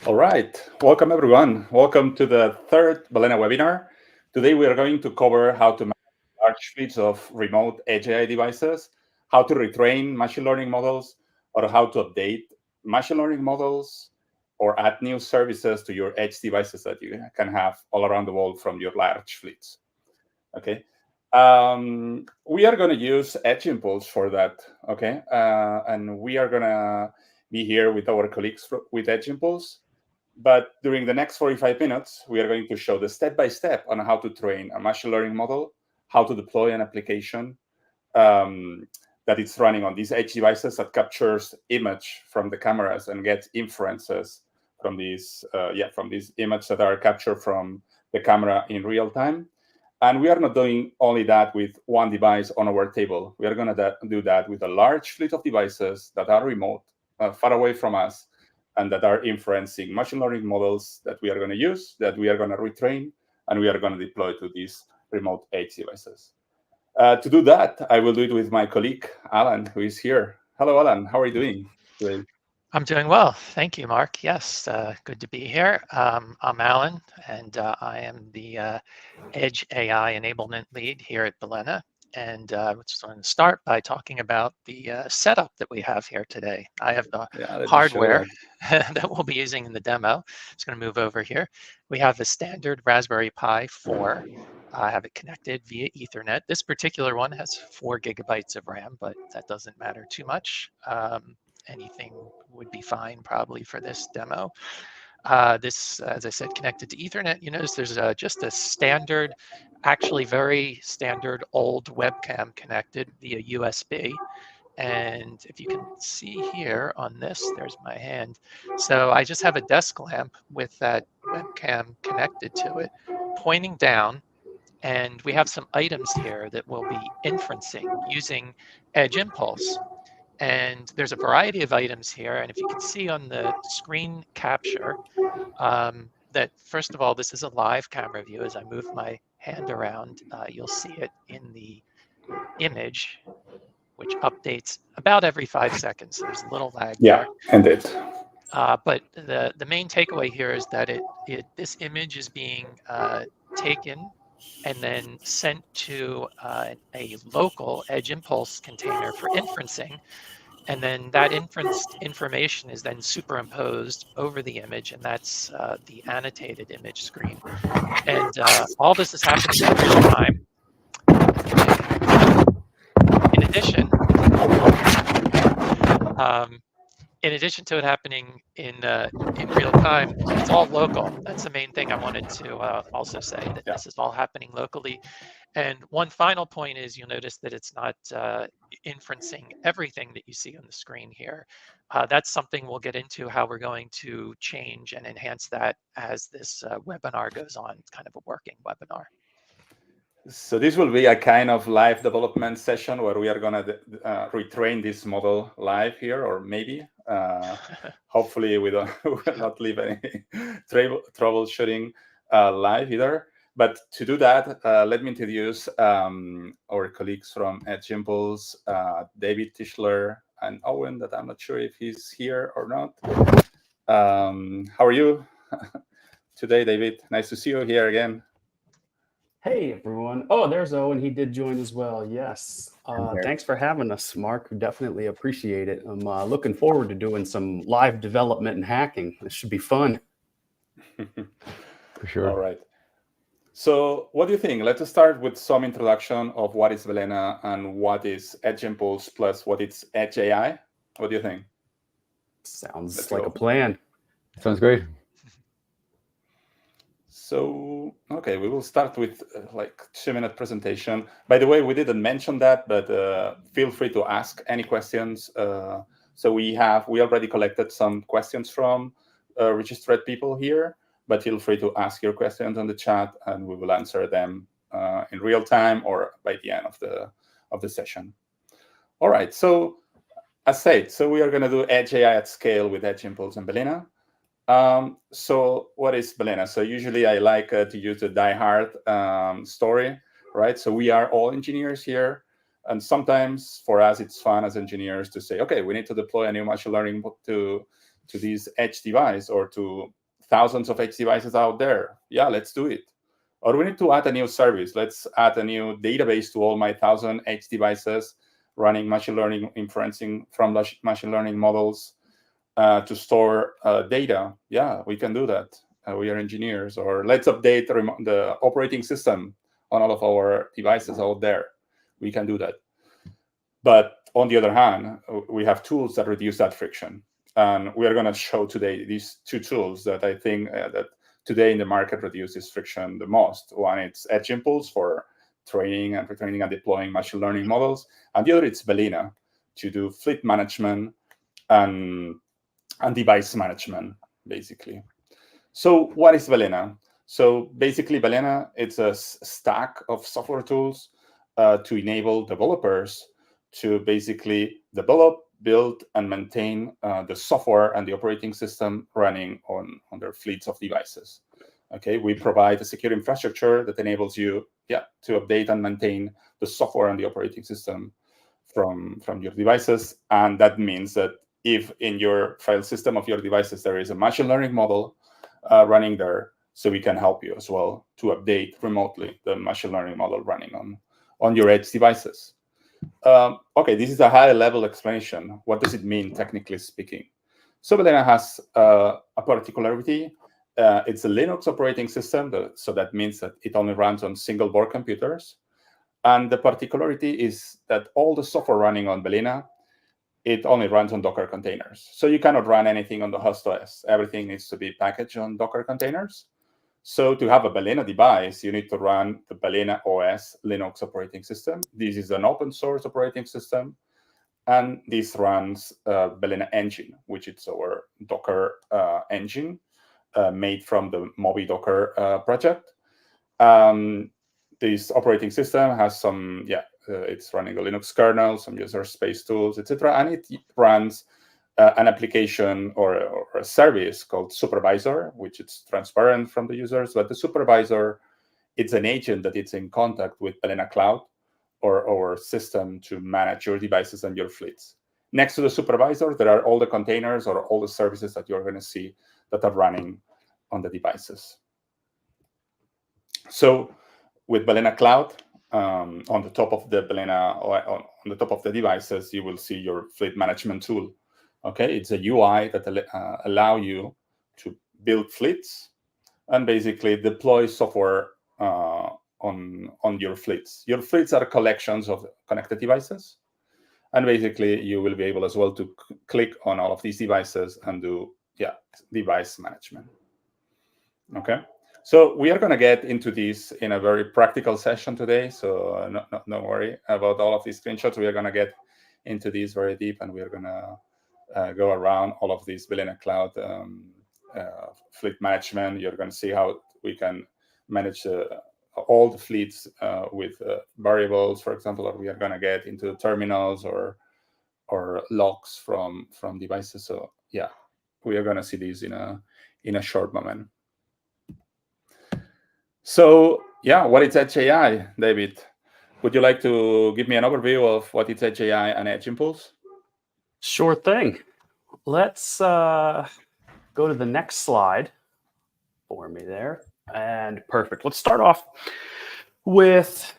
All right, welcome everyone. Welcome to the third Balena webinar. Today we are going to cover how to manage large fleets of remote edge AI devices, how to retrain machine learning models, or how to update machine learning models or add new services to your edge devices that you can have all around the world from your large fleets. Okay. We are going to use Edge Impulse for that. Okay. And we are going to be here with our colleagues with Edge Impulse. But during the next 45 minutes, we are going to show the step-by-step on how to train a machine learning model, how to deploy an application that it's running on these edge devices that captures image from the cameras and gets inferences from these images that are captured from the camera in real time. And we are not doing only that with one device on our table. We are going to do that with a large fleet of devices that are remote, far away from us, and that are inferencing machine learning models that we are going to use, that we are going to retrain, and we are going to deploy to these remote edge devices. To do that, I will do it with my colleague, Alan, who is here. Hello, Alan. How are you doing today? I'm doing well. Thank you, Mark. Yes, good to be here. I'm Alan, and I am the Edge AI Enablement Lead here at Balena. And I just want to start by talking about the setup that we have here today. I have the hardware that we'll be using in the demo. It's going to move over here. We have a standard Raspberry Pi 4. I have it connected via Ethernet. This particular one has 4 gigabytes of RAM, but that doesn't matter too much. Anything would be fine probably for this demo. This, as I said, connected to Ethernet. You notice there's just a standard, actually very standard old webcam connected via USB. And if you can see here on this, there's my hand. So I just have a desk lamp with that webcam connected to it, pointing down. And we have some items here that will be inferencing using Edge Impulse. And there's a variety of items here. And if you can see on the screen capture, that first of all, this is a live camera view. As I move my hand around, you'll see it in the image, which updates about every 5 seconds. There's a little lag there. Indeed. But the main takeaway here is that this image is being taken and then sent to a local Edge Impulse container for inferencing. And then that inferenced information is then superimposed over the image, and that's the annotated image screen. And all this is happening in real time. In addition, to it happening in real time, it's all local. That's the main thing I wanted to also say, that this is all happening locally. And one final point is you'll notice that it's not inferencing everything that you see on the screen here. That's something we'll get into, how we're going to change and enhance that as this webinar goes on. It's kind of a working webinar. So this will be a kind of live development session where we are going to retrain this model live here, or maybe, hopefully we will not leave any troubleshooting live either. But to do that, let me introduce our colleagues from Edge Impulse, David Tischler and Owen, that I'm not sure if he's here or not. How are you today, David? Nice to see you here again. Hey, everyone. Oh, there's Owen. He did join as well. Yes. Thanks for having us, Mark. Definitely appreciate it. I'm looking forward to doing some live development and hacking. This should be fun. For sure. All right. So what do you think? Let's start with some introduction of what is Balena and what is Edge Impulse plus what is Edge AI. What do you think? Sounds like a plan. Sounds great. So, okay, we will start with like 2-minute presentation. By the way, we didn't mention that, but feel free to ask any questions. So we already collected some questions from registered people here, but feel free to ask your questions on the chat and we will answer them in real time or by the end of the session. All right, so as said, so we are going to do Edge AI at scale with Edge Impulse and Balena. So what is Balena? So usually I like to use the die-hard story, right? So we are all engineers here. And sometimes for us, it's fun as engineers to say, okay, we need to deploy a new machine learning to to this edge device or to thousands of edge devices out there. Yeah, let's do it. Or we need to add a new service. Let's add a new database to all my 1,000 edge devices running machine learning inferencing from machine learning models to store data. Yeah, we can do that. We are engineers. Or let's update the operating system on all of our devices out there. We can do that. But on the other hand, we have tools that reduce that friction. And we are going to show today these two tools that I think that today in the market reduces friction the most. One, it's Edge Impulse for training and retraining and deploying machine learning models. And the other, it's Balena to do fleet management and device management, basically. So what is Balena? So basically, Balena, it's a stack of software tools to enable developers to basically develop, build, and maintain the software and the operating system running on their fleets of devices. Okay, we provide a secure infrastructure that enables you, to update and maintain the software and the operating system from your devices. And that means that if in your file system of your devices there is a machine learning model running there, so we can help you as well to update remotely the machine learning model running on your edge devices. Okay, this is a high-level explanation. What does it mean, technically speaking? So Balena has a particularity. It's a Linux operating system, so that means that it only runs on single-board computers. And the particularity is that all the software running on Balena, it only runs on Docker containers. So you cannot run anything on the host OS. Everything needs to be packaged on Docker containers. So to have a Balena device, you need to run the Balena OS Linux operating system. This is an open source operating system. And this runs Balena engine, which is our Docker engine made from the Moby Docker project. This operating system has some, it's running a Linux kernel, some user space tools, etc. And it runs an application or a service called supervisor, which is transparent from the users. But the supervisor, it's an agent that it's in contact with Balena Cloud or our system to manage your devices and your fleets. Next to the supervisor, there are all the containers or all the services that you're going to see that are running on the devices. So with Balena Cloud, on the top of the Balena, on the top of the devices, you will see your fleet management tool. Okay, it's a UI that allow you to build fleets and basically deploy software on your fleets. Your fleets are collections of connected devices. And basically, you will be able as well to click on all of these devices and do, device management. Okay, so we are going to get into this in a very practical session today. So no worry about all of these screenshots. We are going to get into this very deep, and we are going to go around all of these Balena Cloud fleet management. You're going to see how we can manage all the fleets with variables, for example, or we are going to get into terminals or logs from devices. So we are going to see these in a short moment. So what is Edge AI, David? Would you like to give me an overview of what is Edge AI and Edge Impulse? Sure thing. Let's go to the next slide for me there. And perfect. Let's start off with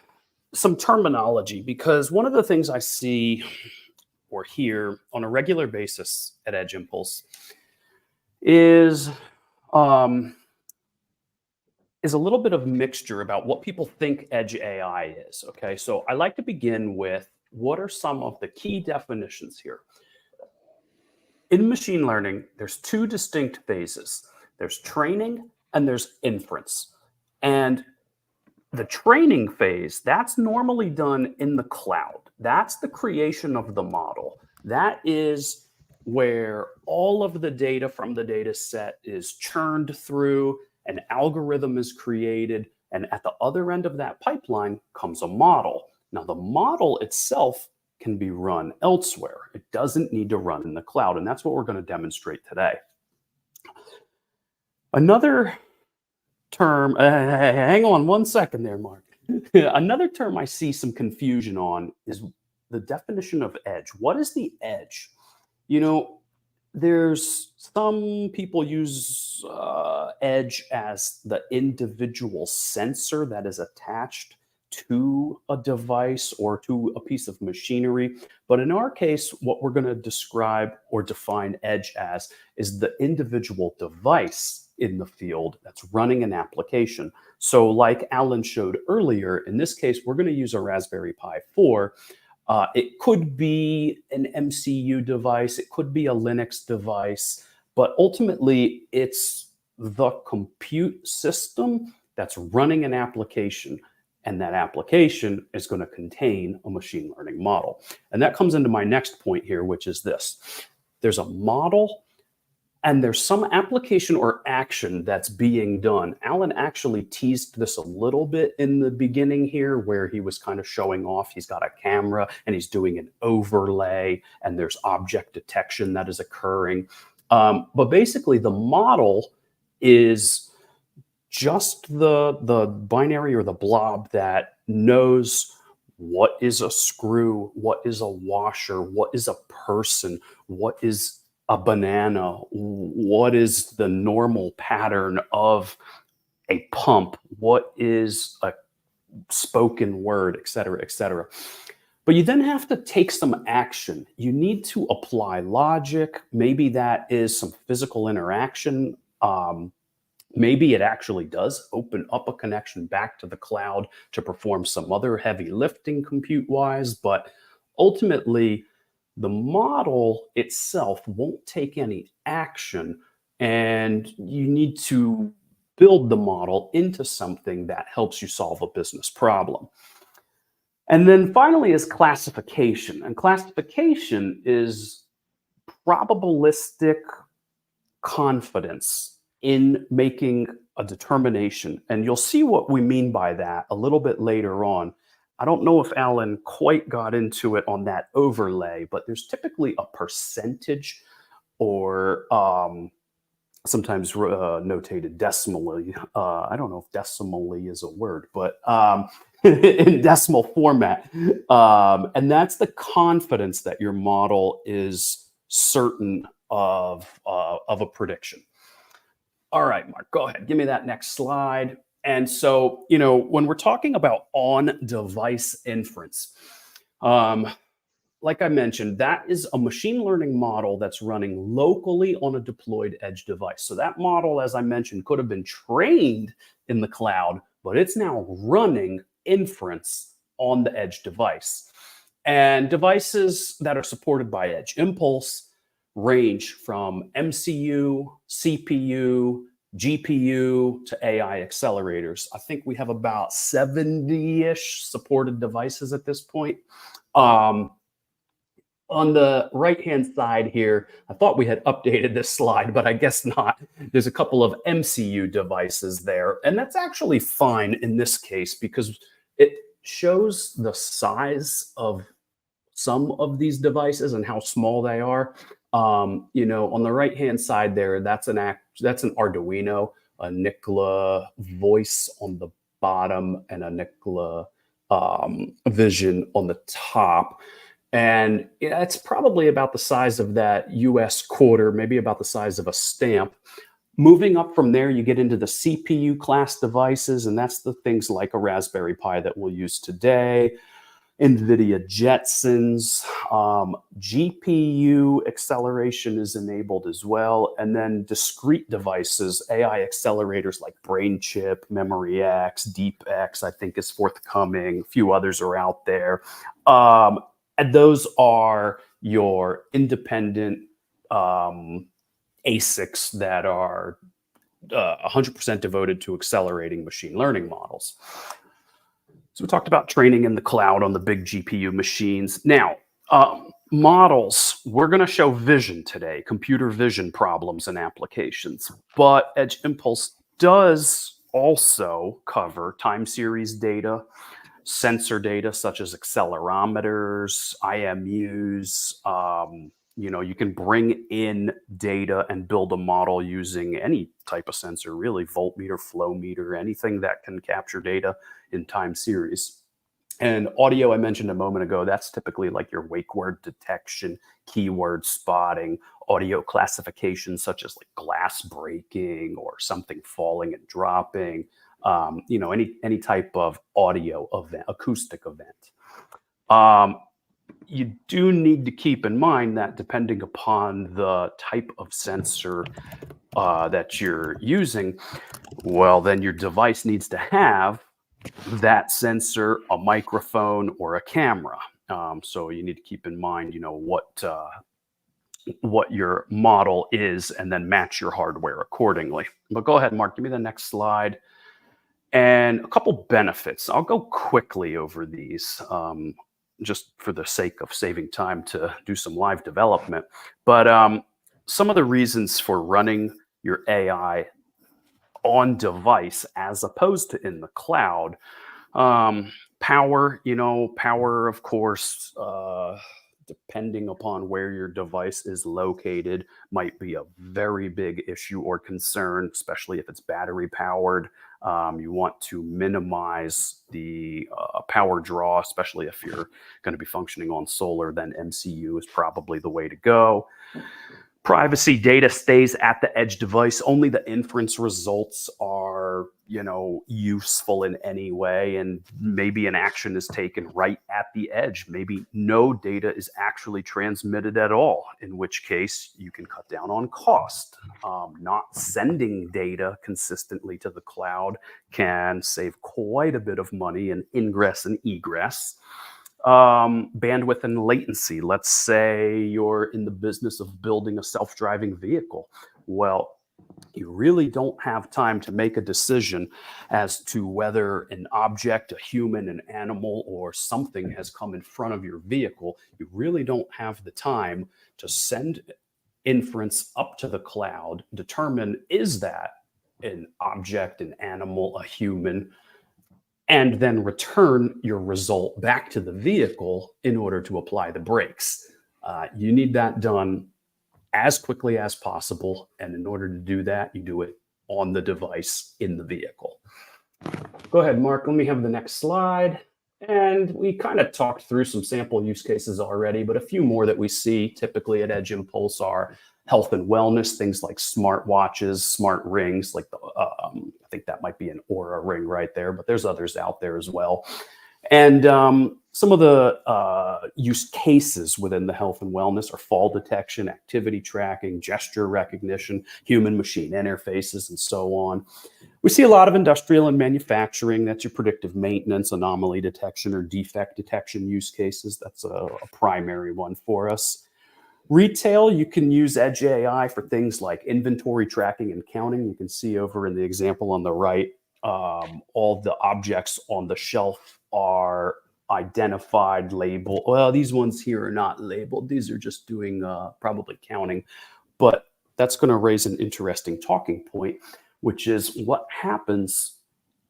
some terminology, because one of the things I see or hear on a regular basis at Edge Impulse is a little bit of mixture about what people think Edge AI is. Okay, so I like to begin with what are some of the key definitions here. In machine learning, there's two distinct phases. There's training and there's inference. And the training phase, that's normally done in the cloud. That's the creation of the model. That is where all of the data from the data set is churned through, an algorithm is created, and at the other end of that pipeline comes a model. Now, the model itself can be run elsewhere. It doesn't need to run in the cloud, and that's what we're going to demonstrate today. Another term, hang on one second there, Mark. Another term I see some confusion on is the definition of edge. What is the edge? You know, there's some people use edge as the individual sensor that is attached to a device or to a piece of machinery. But in our case, what we're going to describe or define edge as is the individual device in the field that's running an application. So like Alan showed earlier, in this case, we're going to use a Raspberry Pi 4. It could be an MCU device, it could be a Linux device, but ultimately it's the compute system that's running an application. And that application is going to contain a machine learning model. And that comes into my next point here, which is this. There's a model and there's some application or action that's being done. Alan actually teased this a little bit in the beginning here, where he was kind of showing off. He's got a camera and he's doing an overlay, and there's object detection that is occurring. But basically, the model is just the binary or the blob that knows what is a screw, what is a washer, what is a person, what is a banana, what is the normal pattern of a pump, what is a spoken word, et cetera, et cetera. But you then have to take some action. You need to apply logic. Maybe that is some physical interaction. Maybe it actually does open up a connection back to the cloud to perform some other heavy lifting compute-wise, but ultimately, the model itself won't take any action, and you need to build the model into something that helps you solve a business problem. And then finally is classification. And classification is probabilistic confidence in making a determination. And you'll see what we mean by that a little bit later on. I don't know if Alan quite got into it on that overlay, but there's typically a percentage or sometimes notated decimally. I don't know if decimally is a word, but in decimal format. And that's the confidence that your model is certain of a prediction. All right, Mark, go ahead. Give me that next slide. And so, when we're talking about on-device inference, like I mentioned, that is a machine learning model that's running locally on a deployed edge device. So that model, as I mentioned, could have been trained in the cloud, but it's now running inference on the edge device. And devices that are supported by Edge Impulse range from MCU, CPU, GPU to AI accelerators. I think we have about 70-ish supported devices at this point. On the right-hand side here, I thought we had updated this slide, but I guess not. There's a couple of MCU devices there, and that's actually fine in this case because it shows the size of some of these devices and how small they are. On the right-hand side there, that's an Arduino, a Nikola voice on the bottom, and a Nikola Vision on the top. And it's probably about the size of that US quarter, maybe about the size of a stamp. Moving up from there, you get into the CPU class devices, and that's the things like a Raspberry Pi that we'll use today. NVIDIA Jetsons, GPU acceleration is enabled as well, and then discrete devices, AI accelerators like BrainChip, MemoryX, DeepX, I think is forthcoming. A few others are out there. And those are your independent ASICs that are 100% devoted to accelerating machine learning models. So we talked about training in the cloud on the big GPU machines. Now, models, we're going to show vision today, computer vision problems and applications. But Edge Impulse does also cover time series data, sensor data such as accelerometers, IMUs. You can bring in data and build a model using any type of sensor, really, voltmeter, flow meter, anything that can capture data in time series. And audio, I mentioned a moment ago, that's typically like your wake word detection, keyword spotting, audio classification, such as like glass breaking or something falling and dropping, any type of audio event, acoustic event. You do need to keep in mind that depending upon the type of sensor that you're using, well, then your device needs to have that sensor, a microphone, or a camera. So you need to keep in mind, what your model is, and then match your hardware accordingly. But go ahead, Mark, give me the next slide. And a couple benefits. I'll go quickly over these, just for the sake of saving time to do some live development. But some of the reasons for running your AI on device as opposed to in the cloud. Power, of course, depending upon where your device is located, might be a very big issue or concern, especially if it's battery powered. You want to minimize the power draw, especially if you're going to be functioning on solar, then MCU is probably the way to go. Privacy, data stays at the edge device. Only the inference results are, useful in any way. And maybe an action is taken right at the edge. Maybe no data is actually transmitted at all, in which case you can cut down on cost. Not sending data consistently to the cloud can save quite a bit of money in ingress and egress. Bandwidth and latency. Let's say you're in the business of building a self-driving vehicle. Well, you really don't have time to make a decision as to whether an object, a human, an animal, or something has come in front of your vehicle. You really don't have the time to send inference up to the cloud, determine, is that an object, an animal, a human, and then return your result back to the vehicle in order to apply the brakes. You need that done as quickly as possible. And in order to do that, you do it on the device in the vehicle. Go ahead, Mark. Let me have the next slide. And we kind of talked through some sample use cases already, but a few more that we see typically at Edge Impulse are health and wellness, things like smart watches, smart rings, like I think that might be an Aura ring right there, but there's others out there as well. And some of the use cases within the health and wellness are fall detection, activity tracking, gesture recognition, human-machine interfaces, and so on. We see a lot of industrial and manufacturing. That's your predictive maintenance, anomaly detection, or defect detection use cases. That's a primary one for us. Retail, you can use Edge AI for things like inventory tracking and counting. You can see over in the example on the right, all the objects on the shelf are identified, labeled. Well, these ones here are not labeled. These are just doing probably counting. But that's going to raise an interesting talking point, which is what happens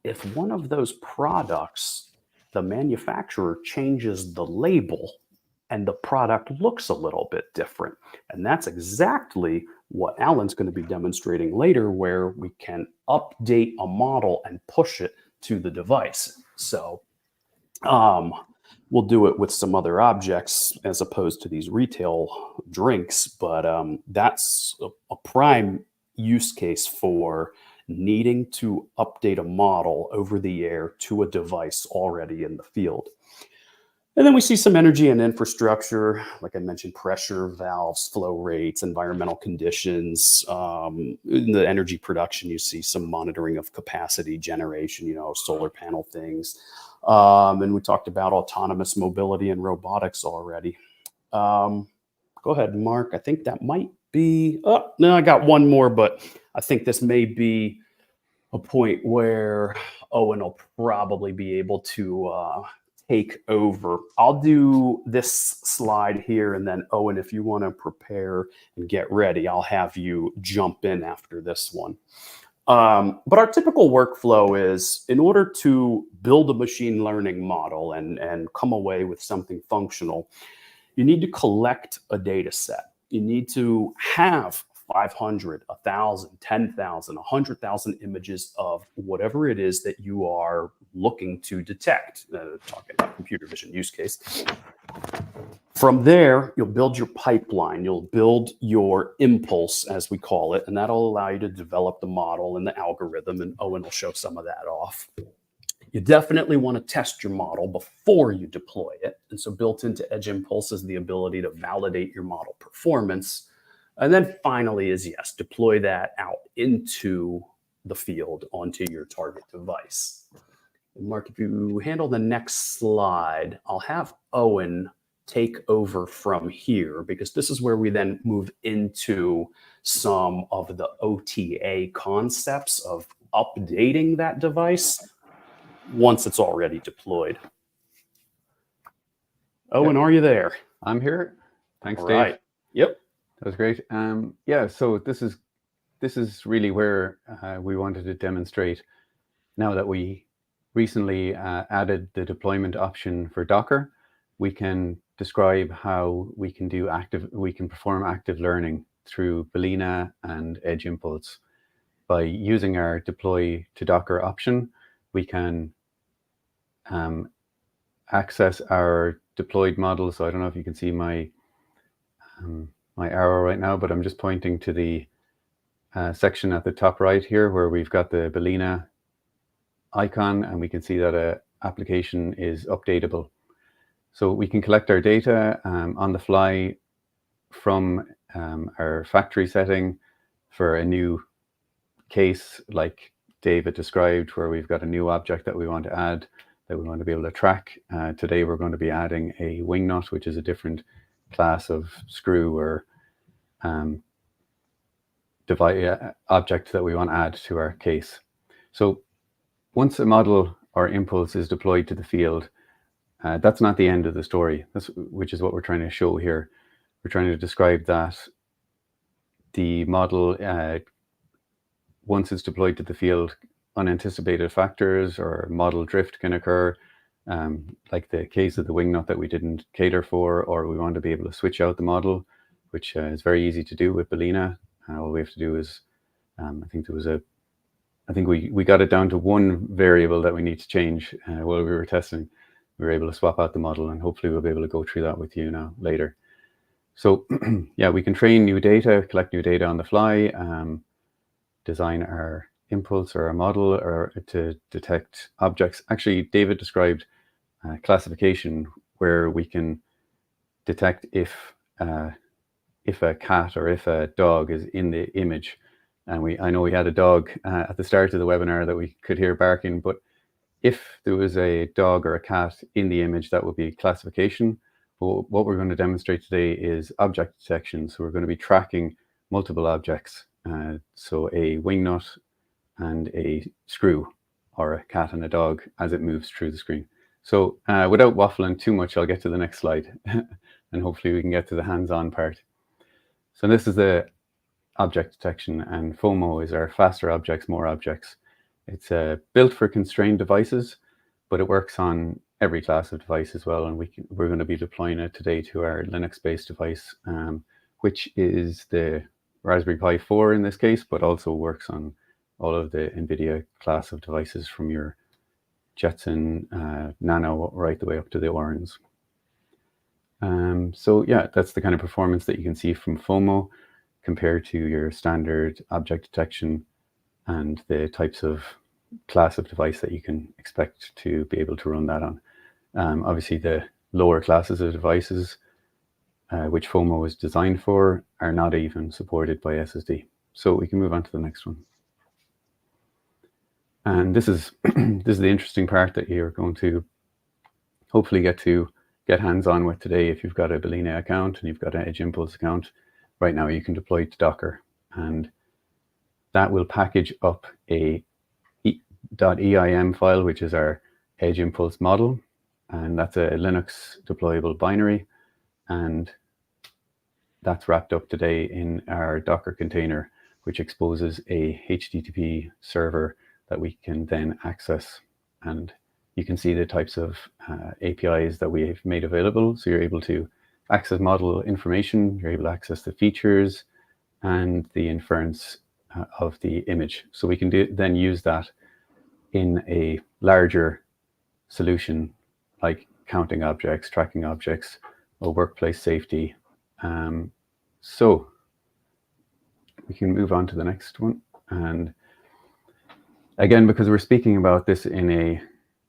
if one of those products, the manufacturer changes the label and the product looks a little bit different. And that's exactly what Alan's going to be demonstrating later, where we can update a model and push it to the device. So we'll do it with some other objects as opposed to these retail drinks, but that's a prime use case for needing to update a model over the air to a device already in the field. And then we see some energy and infrastructure, like I mentioned, pressure, valves, flow rates, environmental conditions. In the energy production, you see some monitoring of capacity generation, solar panel things. And we talked about autonomous mobility and robotics already. Go ahead, Mark. I think that might be, oh, no, I got one more, but I think this may be a point where Owen will probably be able to take over. I'll do this slide here, and then Owen, if you want to prepare and get ready, I'll have you jump in after this one. But our typical workflow is, in order to build a machine learning model and come away with something functional, you need to collect a data set. You need to have 500, 1,000, 10,000, 100,000 images of whatever it is that you are looking to detect. Talking about computer vision use case. From there, you'll build your pipeline. You'll build your impulse, as we call it, and that'll allow you to develop the model and the algorithm, and Owen will show some of that off. You definitely want to test your model before you deploy it. And so built into Edge Impulse is the ability to validate your model performance. And then finally is, yes, deploy that out into the field onto your target device. And Mark, if you handle the next slide, I'll have Owen take over from here, because this is where we then move into some of the OTA concepts of updating that device once it's already deployed. Owen, are you there? I'm here. Thanks, All Dave. right. Yep. That was great. Yeah, so this is really where we wanted to demonstrate, now that we recently added the deployment option for Docker, we can describe how we can perform active learning through Balena and Edge Impulse. By using our deploy to Docker option, we can access our deployed model. So I don't know if you can see my my arrow right now, but I'm just pointing to the section at the top right here where we've got the Balena icon, and we can see that an application is updatable. So we can collect our data on the fly from our factory setting for a new case like David described, where we've got a new object that we want to add, that we want to be able to track. Today we're going to be adding a wing nut, which is a different class of screw or object that we want to add to our case. So once a model or impulse is deployed to the field, that's not the end of the story, which is what we're trying to show here. We're trying to describe that the model, once it's deployed to the field, unanticipated factors or model drift can occur, like the case of the wing nut that we didn't cater for, or we want to be able to switch out the model, which is very easy to do with Balena. All we have to do is, I think we got it down to one variable that we need to change while we were testing. We were able to swap out the model, and hopefully we'll be able to go through that with you now later. So yeah, we can train new data, collect new data on the fly, design our impulse or our model, or to detect objects. Actually, David described classification, where we can detect if a cat or if a dog is in the image. And I know we had a dog at the start of the webinar that we could hear barking, but if there was a dog or a cat in the image, that would be classification. But what we're going to demonstrate today is object detection. So we're going to be tracking multiple objects. So a wing nut and a screw, or a cat and a dog, as it moves through the screen. So without waffling too much, I'll get to the next slide and hopefully we can get to the hands-on part. So this is the object detection, and FOMO is our faster objects, more objects. It's built for constrained devices, but it works on every class of device as well. And we're going to be deploying it today to our Linux-based device, which is the Raspberry Pi 4 in this case, but also works on all of the NVIDIA class of devices, from your Jetson Nano right the way up to the Orans. So yeah, that's the kind of performance that you can see from FOMO compared to your standard object detection, and the types of class of device that you can expect to be able to run that on. Obviously, the lower classes of devices, which FOMO is designed for, are not even supported by SSD. So we can move on to the next one. And this is the interesting part that you're going to hopefully get hands-on with today. If you've got a Balena account and you've got an Edge Impulse account, right now you can deploy it to Docker, and that will package up a .eim file, which is our Edge Impulse model, and that's a Linux deployable binary, and that's wrapped up today in our Docker container, which exposes a HTTP server that we can then access. And you can see the types of APIs that we've made available. So you're able to access model information, you're able to access the features and the inference of the image. So we can then use that in a larger solution, like counting objects, tracking objects, workplace safety. So we can move on to the next one. And again, because we're speaking about this in a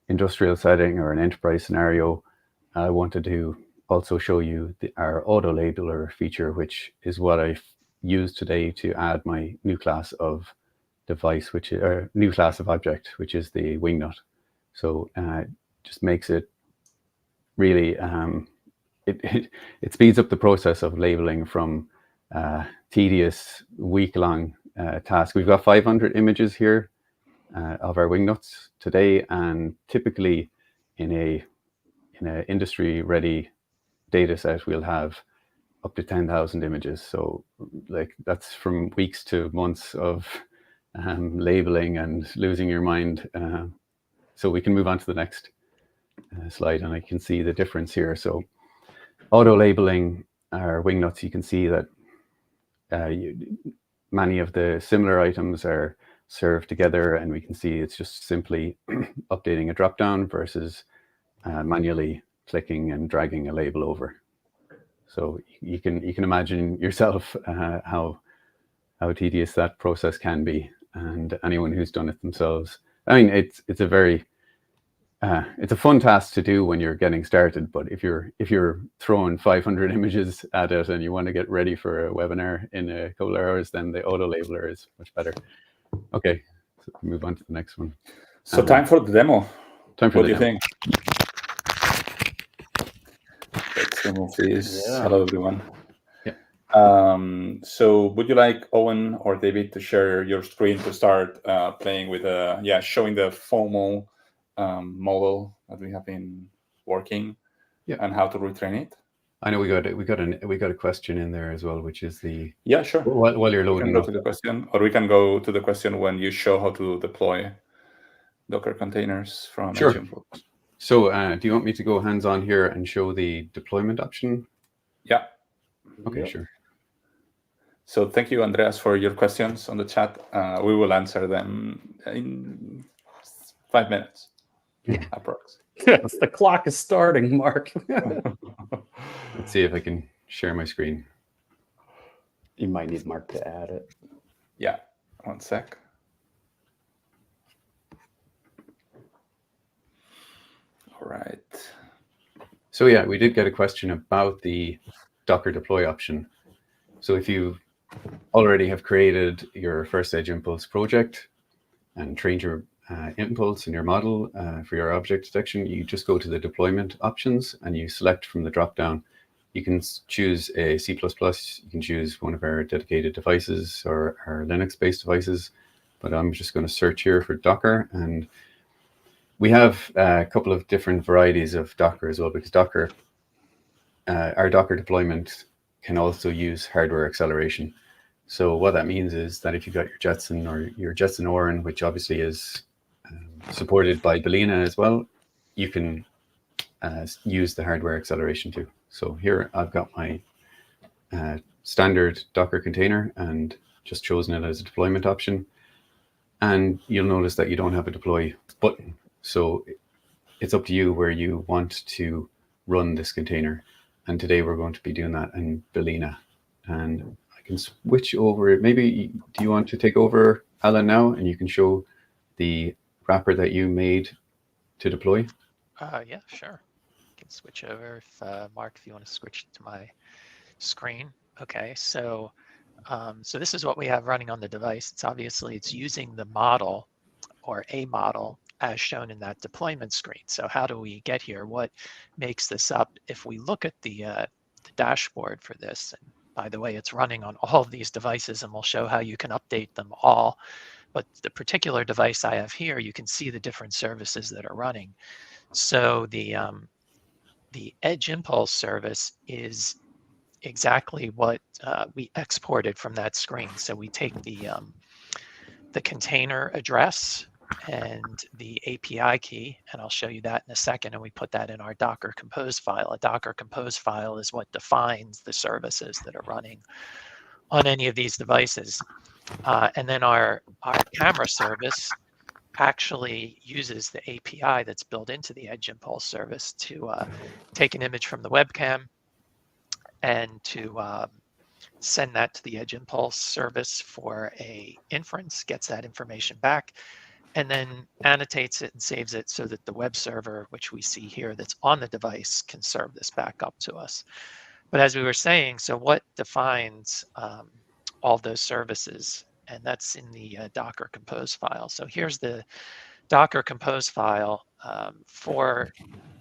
industrial setting or an enterprise scenario, I wanted to also show you our auto labeler feature, which is what I've used today to add my new class of device, which is new class of object, which is the wingnut. So just makes it really it speeds up the process of labeling from tedious week-long task. We've got 500 images here of our wingnuts today, and typically in a industry-ready data set, we'll have up to 10,000 images. So like that's from weeks to months of labeling and losing your mind. So we can move on to the next slide, and I can see the difference here. So auto labeling our wingnuts, you can see that many of the similar items are served together, and we can see it's just simply updating a drop-down versus manually clicking and dragging a label over. So you can imagine yourself how tedious that process can be, and anyone who's done it themselves. I mean, it's a very it's a fun task to do when you're getting started, but if you're throwing 500 images at it and you want to get ready for a webinar in a couple of hours, then the auto labeler is much better. Okay, so move on to the next one. So time for the demo. Time for what the do demo. you think? Let's remove this. Yeah. Hello, everyone. Yeah. So would you like Owen or David to share your screen to start playing with showing the FOMO model that we have been working, and how to retrain it? I know we got a question in there as well, which is the sure. While you're loading, we can go to the question, or we can go to the question when you show how to deploy Docker containers from Sure. Impulse. So do you want me to go hands-on here and show the deployment option? Yeah. Okay, Yep. sure. So thank you, Andreas, for your questions on the chat. We will answer them in 5 minutes, approx. Yes, the clock is starting, Mark. Let's see if I can share my screen. You might need Mark to add it. Yeah, 1 sec. All right. So yeah, we did get a question about the Docker deploy option. So if you already have created your first Edge Impulse project and trained your impulse in your model for your object detection, you just go to the deployment options and you select from the drop-down. You can choose a C++, you can choose one of our dedicated devices or our Linux-based devices, but I'm just going to search here for Docker, and we have a couple of different varieties of Docker as well, because Docker, our Docker deployment can also use hardware acceleration. So what that means is that if you've got your Jetson or your Jetson Orin, which obviously is supported by Balena as well, you can use the hardware acceleration too. So here I've got my standard Docker container and just chosen it as a deployment option. And you'll notice that you don't have a deploy button. So it's up to you where you want to run this container. And today we're going to be doing that in Balena. And I can switch over. Maybe do you want to take over, Alan, now, and you can show the wrapper that you made to deploy? Yeah, sure. I can switch over if Mark, if you want to switch to my screen. Okay, so so this is what we have running on the device. It's using the model or a model as shown in that deployment screen. So how do we get here? What makes this up? If we look at the dashboard for this, and by the way, it's running on all of these devices, and we'll show how you can update them all. But the particular device I have here, you can see the different services that are running. So the Edge Impulse service is exactly what we exported from that screen. So we take the container address and the API key, and I'll show you that in a second, and we put that in our Docker Compose file. A Docker Compose file is what defines the services that are running on any of these devices. And then our camera service actually uses the API that's built into the Edge Impulse service to take an image from the webcam, and to send that to the Edge Impulse service for a inference, gets that information back, and then annotates it and saves it so that the web server, which we see here that's on the device, can serve this back up to us. But as we were saying, so what defines all those services? And that's in the Docker Compose file. So here's the Docker Compose file for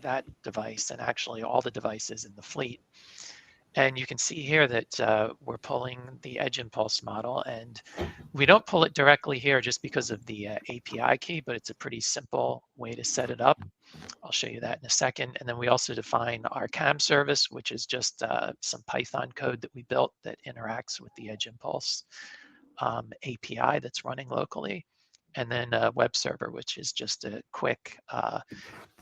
that device, and actually all the devices in the fleet. And you can see here that we're pulling the Edge Impulse model, and we don't pull it directly here just because of the API key, but it's a pretty simple way to set it up. I'll show you that in a second. And then we also define our CAM service, which is just some Python code that we built that interacts with the Edge Impulse API that's running locally. And then a web server, which is just a quick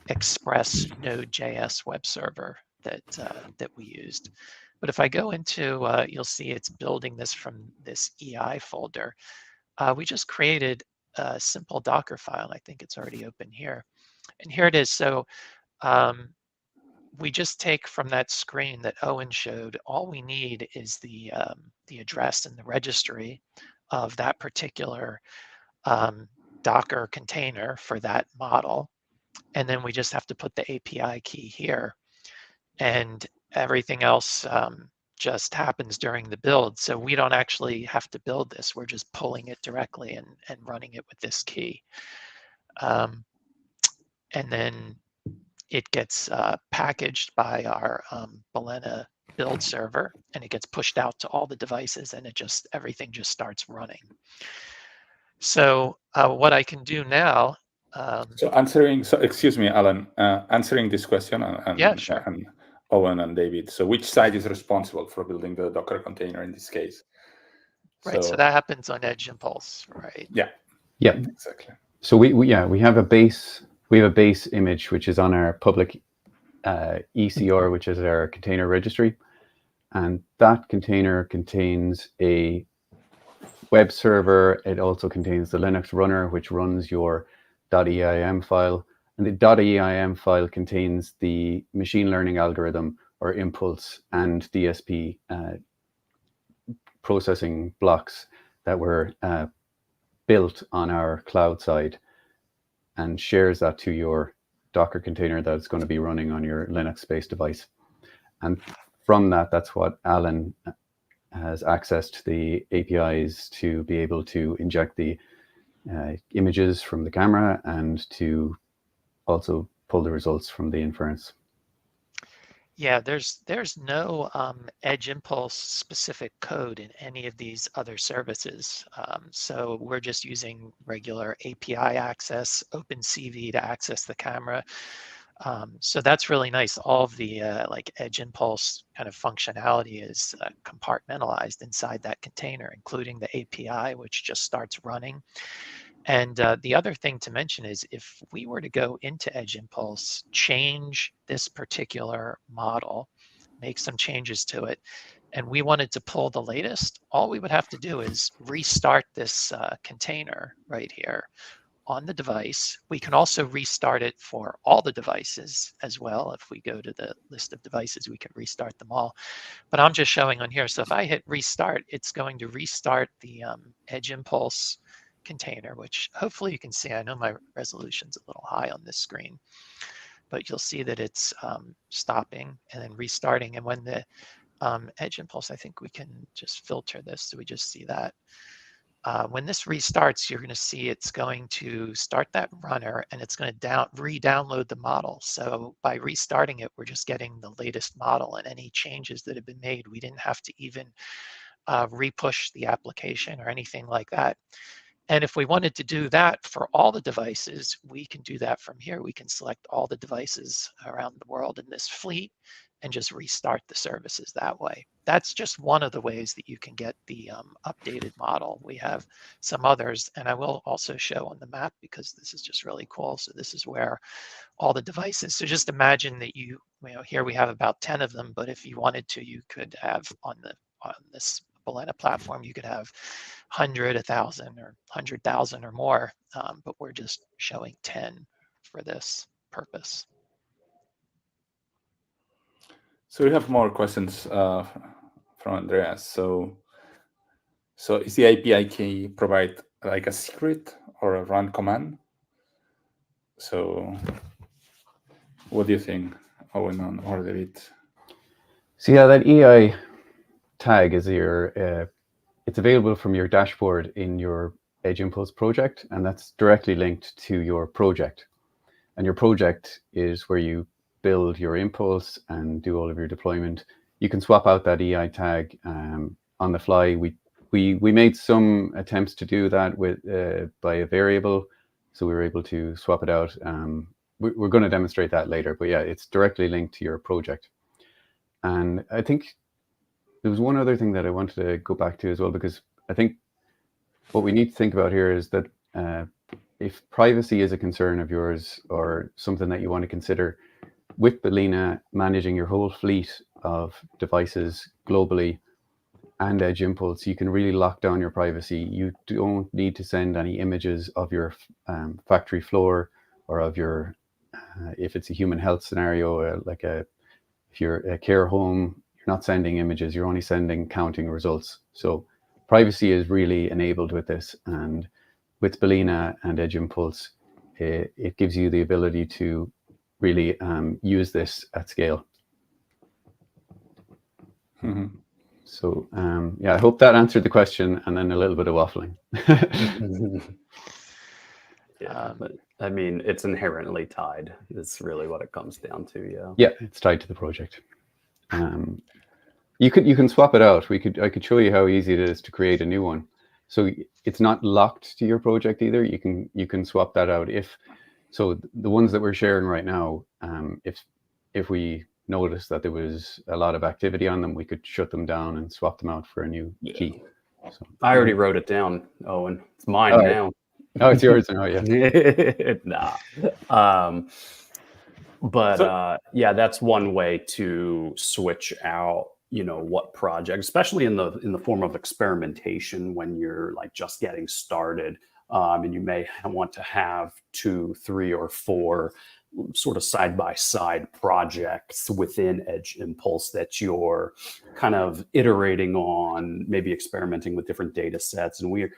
Express Node.js web server that we used. But if I go into, you'll see it's building this from this EI folder. We just created a simple Docker file. I think it's already open here. And here it is. So we just take from that screen that Owen showed, all we need is the address and the registry of that particular Docker container for that model. And then we just have to put the API key here. And everything else just happens during the build. So we don't actually have to build this. We're just pulling it directly and running it with this key. And then it gets packaged by our Balena build server, and it gets pushed out to all the devices, and everything just starts running. So what I can do now. Excuse me, Alan, answering this question, and, yeah, sure. And Owen and David. So which side is responsible for building the Docker container in this case? Right, so that happens on Edge Impulse, right? Yeah. Yeah, exactly. So we have a base image which is on our public ECR, which is our container registry, and that container contains a web server. It also contains the Linux runner, which runs your .eim file, and the .eim file contains the machine learning algorithm or impulse and DSP processing blocks that were built on our cloud side, and shares that to your Docker container that's going to be running on your Linux-based device. And from that, that's what Alan has access to the APIs to be able to inject the images from the camera and to also pull the results from the inference. Yeah, there's no Edge Impulse specific code in any of these other services. So we're just using regular API access, OpenCV to access the camera. So that's really nice. All of the like Edge Impulse kind of functionality is compartmentalized inside that container, including the API, which just starts running. And the other thing to mention is if we were to go into Edge Impulse, change this particular model, make some changes to it, and we wanted to pull the latest, all we would have to do is restart this container right here on the device. We can also restart it for all the devices as well. If we go to the list of devices, we can restart them all. But I'm just showing on here. So if I hit restart, it's going to restart the Edge Impulse container, which hopefully you can see. I know my resolution's a little high on this screen, but you'll see that it's stopping and then restarting. And when the Edge Impulse, I think we can just filter this so we just see that. When this restarts, you're going to see it's going to start that runner, and it's going to re-download the model. So by restarting it, we're just getting the latest model, and any changes that have been made, we didn't have to even re-push the application or anything like that. And if we wanted to do that for all the devices, we can do that from here. We can select all the devices around the world in this fleet and just restart the services that way. That's just one of the ways that you can get the updated model. We have some others, and I will also show on the map because this is just really cool. So this is where all the devices. So just imagine that you know, here we have about 10 of them, but if you wanted to, you could have on this Balena platform, you could have 100, 1,000, or 100,000 or more, but we're just showing 10 for this purpose. So we have more questions from Andreas. So is the API key provide like a secret or a run command? So what do you think, Owen or David? So yeah, that EI tag is it's available from your dashboard in your Edge Impulse project, and that's directly linked to your project. And your project is where you build your impulse and do all of your deployment. You can swap out that EI tag on the fly. We made some attempts to do that with by a variable, so we were able to swap it out. We're going to demonstrate that later, but yeah, it's directly linked to your project. And I think there was one other thing that I wanted to go back to as well, because I think what we need to think about here is that if privacy is a concern of yours or something that you want to consider, with Balena managing your whole fleet of devices globally and Edge Impulse, you can really lock down your privacy. You don't need to send any images of your factory floor or of your, if it's a human health scenario, if you're a care home, you're not sending images, you're only sending counting results. So privacy is really enabled with this. And with Balena and Edge Impulse, it gives you the ability to really use this at scale. Mm-hmm. So yeah, I hope that answered the question, and then a little bit of waffling. Yeah, but I mean, it's inherently tied. It's really what it comes down to. Yeah. Yeah, it's tied to the project. You can swap it out. I could show you how easy it is to create a new one. So it's not locked to your project either. You can swap that out. So the ones that we're sharing right now, if we notice that there was a lot of activity on them, we could shut them down and swap them out for a new key. So I already wrote it down, Owen. It's mine now. Oh, it's yours now, yeah. Nah. But yeah, that's one way to switch out, what project, especially in the form of experimentation when you're like just getting started. And you may want to have 2, 3, or 4 sort of side-by-side projects within Edge Impulse that you're kind of iterating on, maybe experimenting with different data sets. And we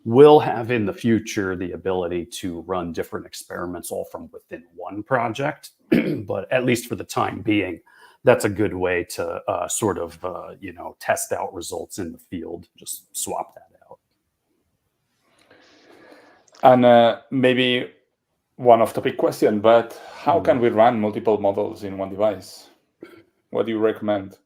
will have in the future the ability to run different experiments all from within one project. But at least for the time being, that's a good way to sort of, test out results in the field. Just swap that out. And maybe one off-topic question, but how can we run multiple models in one device? What do you recommend?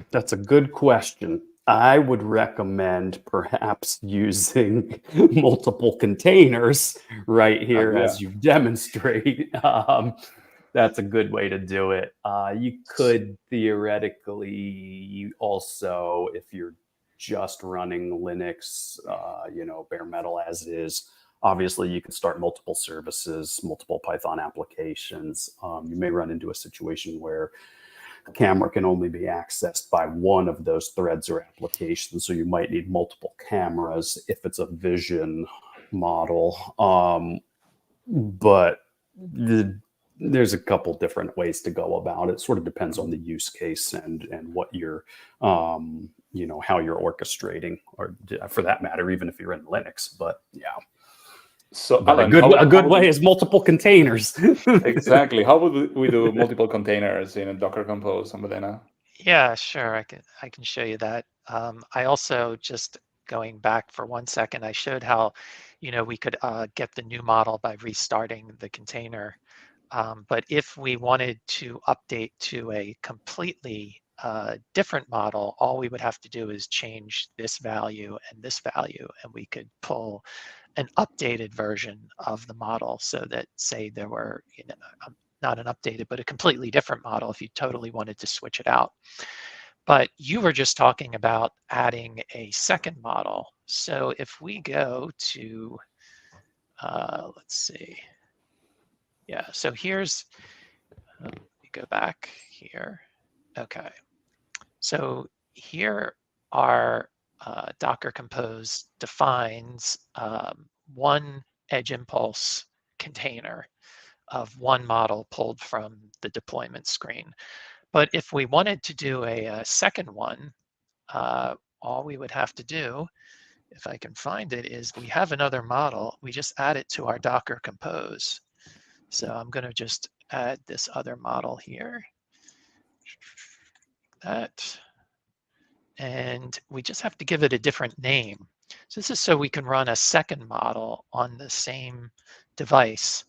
That's a good question. I would recommend perhaps using multiple containers right here as you demonstrate. That's a good way to do it. You could theoretically also, if you're just running Linux, bare metal as it is, obviously you can start multiple services, multiple Python applications. You may run into a situation where the camera can only be accessed by one of those threads or applications. So you might need multiple cameras if it's a vision model. But there's a couple different ways to go about it. It sort of depends on the use case and what you're, how you're orchestrating, or for that matter, even if you're in Linux. But yeah. So Alan, a good way is multiple containers. Exactly. How would we do multiple containers in a Docker Compose on Balena? Yeah, sure. I can show you that. I also, just going back for 1 second, I showed how, we could get the new model by restarting the container. But if we wanted to update to a completely different model, all we would have to do is change this value and this value, and we could pull an updated version of the model, so that, say, there were, not an updated, but a completely different model if you totally wanted to switch it out. But you were just talking about adding a second model. So if we go to, let's see. Yeah, so here's, let me go back here. Okay, so here our Docker Compose defines one Edge Impulse container. of one model pulled from the deployment screen. But if we wanted to do a second one, all we would have to do, if I can find it, is we have another model. We just add it to our Docker Compose. So I'm going to just add this other model here. That. And we just have to give it a different name. So this is so we can run a second model on the same device.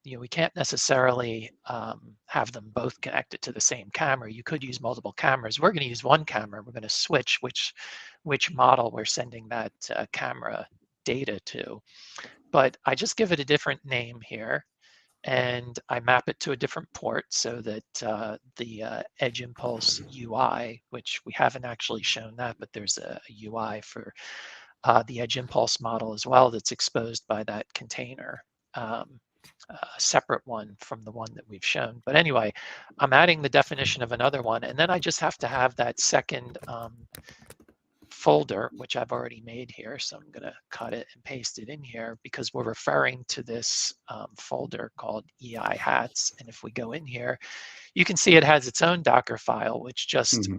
We can't necessarily have them both connected to the same camera. You could use multiple cameras. We're going to use one camera. We're going to switch which model we're sending that camera data to. But I just give it a different name here, and I map it to a different port so that the Edge Impulse UI, which we haven't actually shown that, but there's a UI for the Edge Impulse model as well that's exposed by that container. A separate one from the one that we've shown. But anyway, I'm adding the definition of another one, and then I just have to have that second folder, which I've already made here. So I'm going to cut it and paste it in here because we're referring to this folder called EI hats. And if we go in here, you can see it has its own Docker file, which just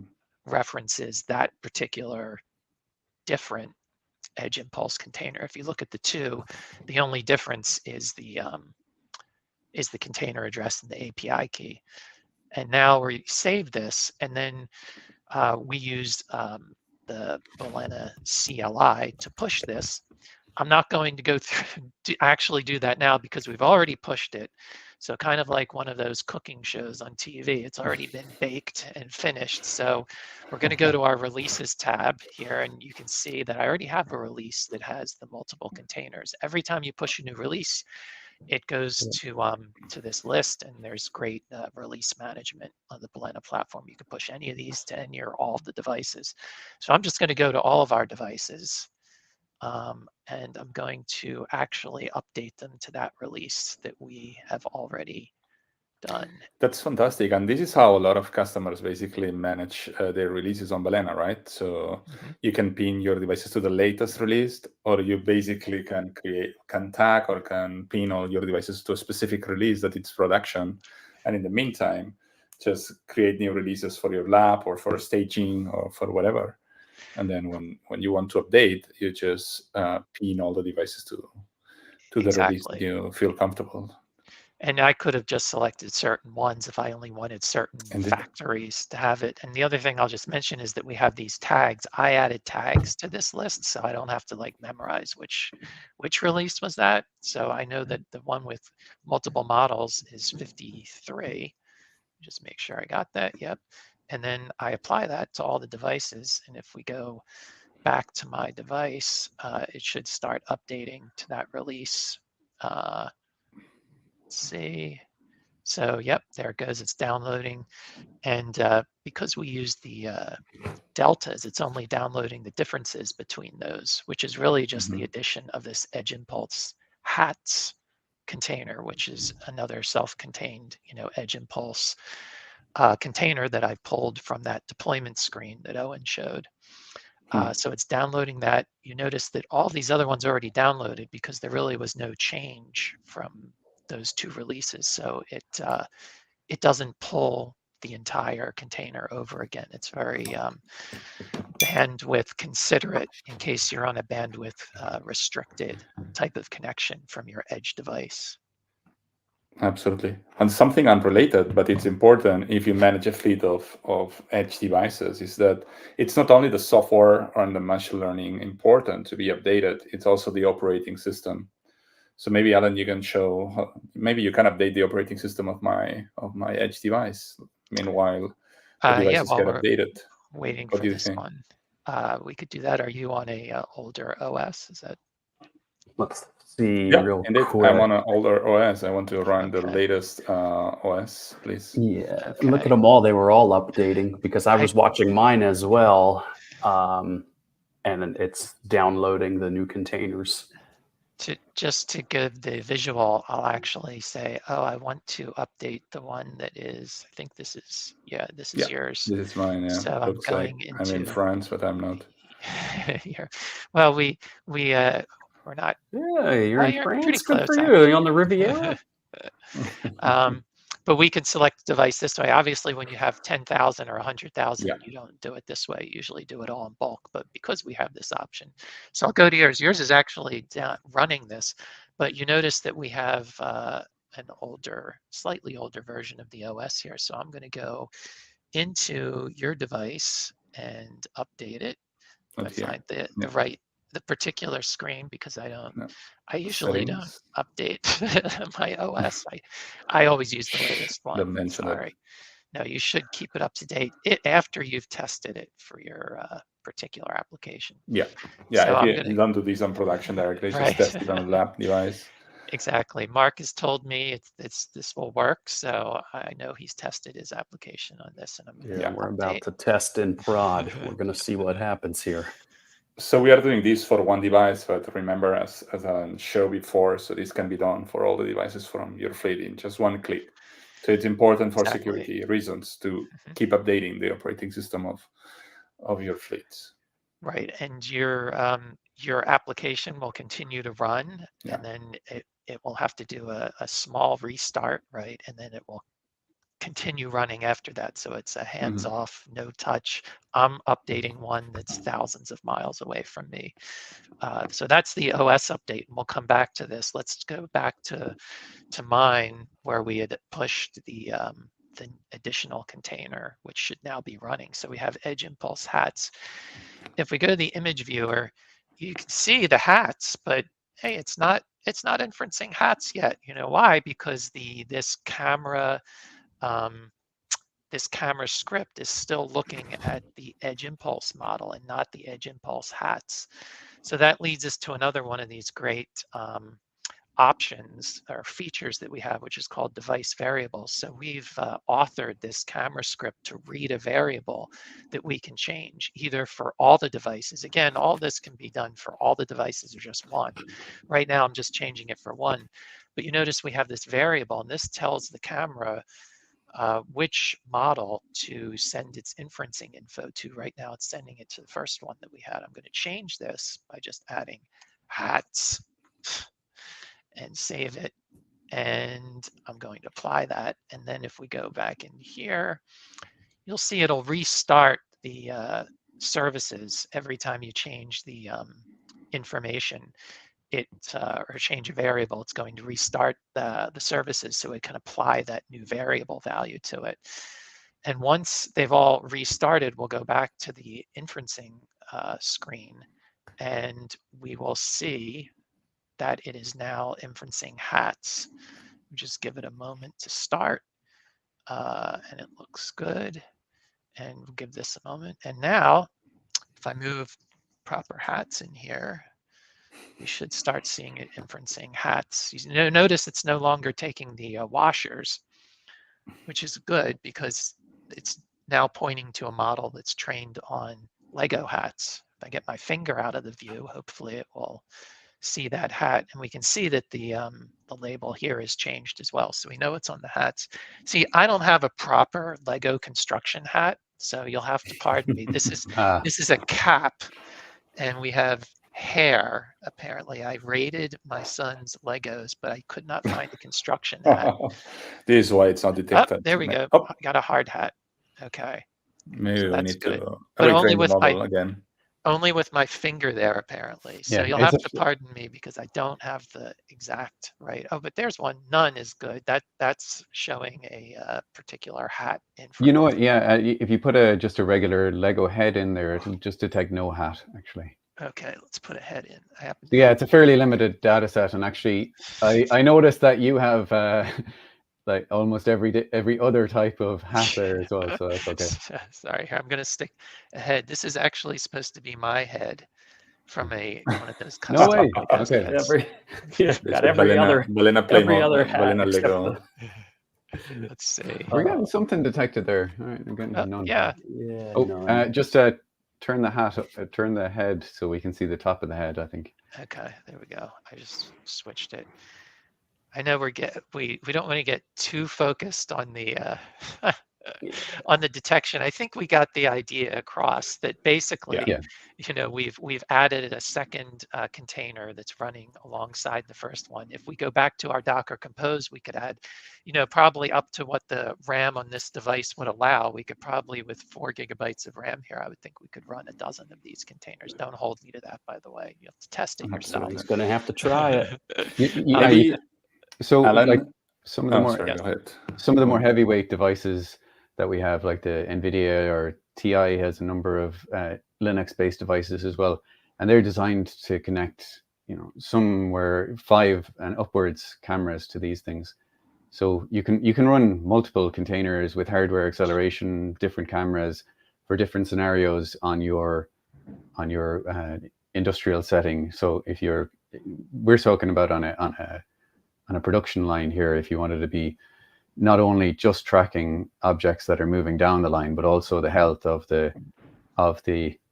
references that particular different Edge Impulse container. If you look at the two, the only difference is the container address and the API key. And now we save this, and then we used the Balena CLI to push this. I'm not going to go through to actually do that now because we've already pushed it. So kind of like one of those cooking shows on TV, it's already been baked and finished. So we're going to go to our releases tab here, and you can see that I already have a release that has the multiple containers. Every time you push a new release, it goes to this list, and there's great release management on the Balena platform. You can push any of these to any or all of the devices. So I'm just going to go to all of our devices, and I'm going to actually update them to that release that we have already done. That's fantastic. And this is how a lot of customers basically manage their releases on Balena, right? So you can pin your devices to the latest release, or you basically can tag or can pin all your devices to a specific release that it's production. And in the meantime, just create new releases for your lab or for staging or for whatever. And then when you want to update, you just pin all the devices to the release that you feel comfortable. And I could have just selected certain ones if I only wanted certain factories to have it. And the other thing I'll just mention is that we have these tags. I added tags to this list, so I don't have to like memorize which release was that. So I know that the one with multiple models is 53. Just make sure I got that. Yep. And then I apply that to all the devices. And if we go back to my device, it should start updating to that release. See, so yep, there it goes. It's downloading, and because we use the deltas, it's only downloading the differences between those, which is really just the addition of this Edge Impulse hats container, which is another self-contained, Edge Impulse container that I pulled from that deployment screen that Owen showed. So it's downloading that. You notice that all these other ones are already downloaded because there really was no change from those two releases. So it doesn't pull the entire container over again. It's very bandwidth considerate in case you're on a bandwidth restricted type of connection from your edge device. Absolutely. And something unrelated, but it's important if you manage a fleet of edge devices, is that it's not only the software and the machine learning important to be updated, it's also the operating system. So maybe, Alan, you can show, maybe you can update the operating system of my edge device. Meanwhile, the devices get updated. Waiting for this one. We could do that. Are you on a older OS? Is that? Let's see. Yeah, real indeed. quick. I'm on an older OS. I want to run the latest OS, please. Yeah. Okay. Look at them all. They were all updating because I was watching mine as well. And it's downloading the new containers. Just to give the visual, I'll actually say, I want to update the one that is, I think this is, this is yours. This is mine, yeah. So I'm going I'm in France, but I'm not. Well, we're not. Yeah, you're in France. pretty Good close, for you. You're on the Riviera. But we can select the device this way. Obviously, when you have 10,000 or 100,000, Yeah. you don't do it this way. You usually do it all in bulk, but because we have this option. So I'll go to yours. Yours is actually running this, but you notice that we have an older, slightly older version of the OS here. So I'm going to go into your device and update it. I Not here. find the Yeah. the particular screen because No. I usually don't Settings. update my OS. I always use the latest one. Don't mention it. Sorry. No, you should keep it up to date after you've tested it for your particular application. Yeah. So I'm If gonna you don't do this on production directly, right. just test it on a lab device. Exactly. Mark has told me this will work, so I know he's tested his application on this, and I'm gonna we're update. about to test in prod. We're going to see what happens here. So we are doing this for one device, but remember, as I showed before, so this can be done for all the devices from your fleet in just one click. So it's important for security reasons to keep updating the operating system of your fleets. Right, and your application will continue to run, and then it will have to do a small restart, right, and then it will continue running after that. So it's a hands-off, no touch. I'm updating one that's thousands of miles away from me. So that's the OS update, and we'll come back to this. Let's go back to mine where we had pushed the additional container, which should now be running. So we have Edge Impulse hats. If we go to the image viewer, you can see the hats, but hey, it's not inferencing hats yet. You know why? Because this camera script is still looking at the Edge Impulse model and not the Edge Impulse hats. So that leads us to another one of these great options or features that we have, which is called device variables. So we've authored this camera script to read a variable that we can change either for all the devices. Again, all this can be done for all the devices or just one. Right now, I'm just changing it for one. But you notice we have this variable, and this tells the camera which model to send its inferencing info to. Right now, it's sending it to the first one that we had. I'm going to change this by just adding hats and save it. And I'm going to apply that. And then if we go back in here, you'll see it'll restart the services every time you change the information. Or change a variable, it's going to restart the services so it can apply that new variable value to it. And once they've all restarted, we'll go back to the inferencing screen, and we will see that it is now inferencing hats. Just give it a moment to start, and it looks good. And we'll give this a moment. And now, if I move proper hats in here, you should start seeing it inferencing hats. You notice it's no longer taking the washers, which is good because it's now pointing to a model that's trained on Lego hats. If I get my finger out of the view, hopefully it will see that hat, and we can see that the label here is changed as well. So we know it's on the hats. See, I don't have a proper Lego construction hat, so you'll have to pardon me. This is a cap, and we have hair. Apparently, I raided my son's Legos, but I could not find a construction hat. This is why it's not detected. Oh, there we go. I got a hard hat. Okay. Maybe so we need good. to but retrain the model again. Only with my finger there, apparently. So you'll have to pardon me because I don't have the exact right. Oh, but there's one. None is good. That's showing a particular hat. You know what? Yeah, if you put just a regular Lego head in there, it'll just detect no hat, actually. Okay, let's put a head in. Yeah, it's a fairly limited data set, and actually, I noticed that you have like almost every other type of hat there as well, so that's okay. Sorry, I'm going to stick a head. This is actually supposed to be my head from one of those custom. No way. Okay. Every other hat Lego. Let's see. We're getting something detected there. All right, we're getting none. Yeah. Yeah. Turn the hat up, turn the head so we can see the top of the head, I think. Okay, there we go. I just switched it. I know we don't want to get too focused on the on the detection. I think we got the idea across that basically, Yeah. you know, we've added a second container that's running alongside the first one. If we go back to our Docker Compose, we could add, you know, probably up to what the RAM on this device would allow. We could probably, with 4 gigabytes of RAM here, I would think we could run a dozen of these containers. Don't hold me to that, by the way. You have to test it yourself. He's going to have to try it. Yeah. Maybe, So Alan, like some of the oh, more sorry, go ahead. some of the more heavyweight devices that we have, like the NVIDIA or TI has a number of Linux-based devices as well, and they're designed to connect, you know, somewhere 5 and upwards cameras to these things. So you can run multiple containers with hardware acceleration, different cameras for different scenarios on your industrial setting. So if we're talking about on a production line here, if you wanted to be not only just tracking objects that are moving down the line, but also the health of the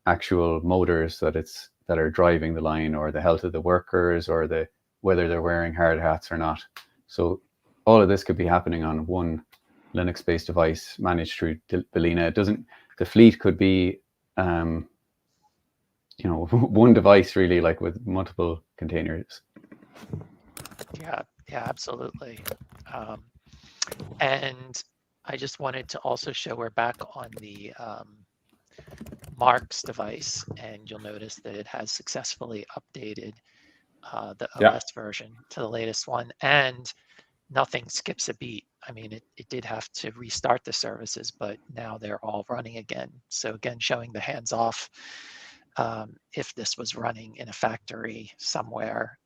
actual motors that are driving the line, or the health of the workers, or whether they're wearing hard hats or not. So all of this could be happening on one Linux-based device managed through Balena. The fleet could be, you know, one device really, like with multiple containers. Yeah, absolutely. And I just wanted to also show we're back on the Mark's device, and you'll notice that it has successfully updated the OS version to the latest one, and nothing skips a beat. I mean, it did have to restart the services, but now they're all running again. So again, showing the hands-off. If this was running in a factory somewhere,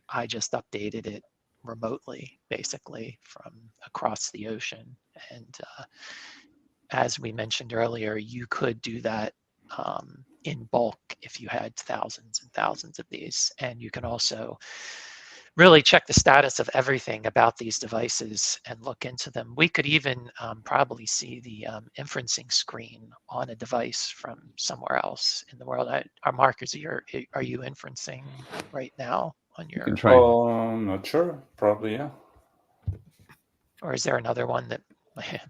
I just updated it remotely, basically from across the ocean. And as we mentioned earlier, you could do that in bulk if you had thousands and thousands of these. And you can also really check the status of everything about these devices and look into them. We could even probably see the inferencing screen on a device from somewhere else in the world. Our markers, are you inferencing right now on your? You can try. Oh, I'm not sure. Probably, yeah. Or is there another one that